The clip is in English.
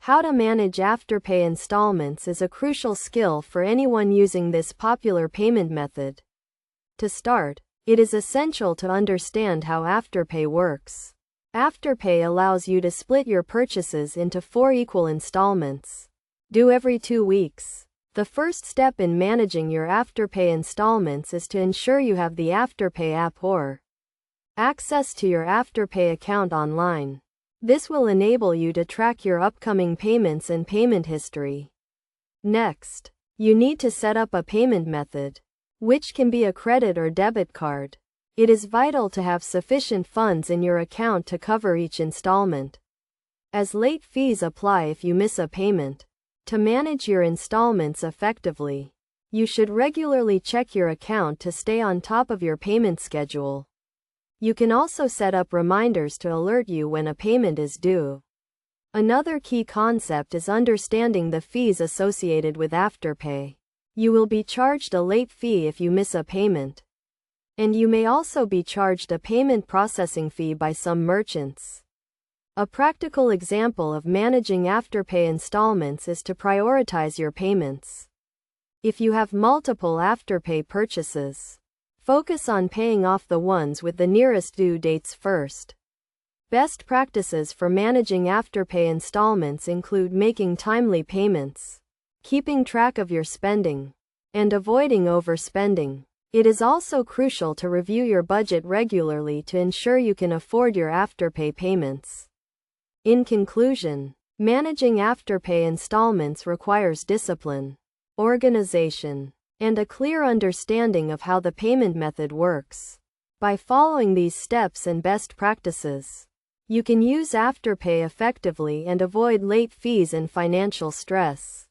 How to manage Afterpay installments is a crucial skill for anyone using this popular payment method. To start, it is essential to understand how Afterpay works. Afterpay allows you to split your purchases into 4 equal installments, due every 2 weeks. The first step in managing your Afterpay installments is to ensure you have the Afterpay app or access to your Afterpay account online. This will enable you to track your upcoming payments and payment history. Next, you need to set up a payment method, which can be a credit or debit card. It is vital to have sufficient funds in your account to cover each installment, as late fees apply if you miss a payment. To manage your installments effectively, you should regularly check your account to stay on top of your payment schedule. You can also set up reminders to alert you when a payment is due. Another key concept is understanding the fees associated with Afterpay. You will be charged a late fee if you miss a payment, and you may also be charged a payment processing fee by some merchants. A practical example of managing Afterpay installments is to prioritize your payments. If you have multiple Afterpay purchases, focus on paying off the ones with the nearest due dates first. Best practices for managing Afterpay installments include making timely payments, keeping track of your spending, and avoiding overspending. It is also crucial to review your budget regularly to ensure you can afford your Afterpay payments. In conclusion, managing Afterpay installments requires discipline, organization, and a clear understanding of how the payment method works. By following these steps and best practices, you can use Afterpay effectively and avoid late fees and financial stress.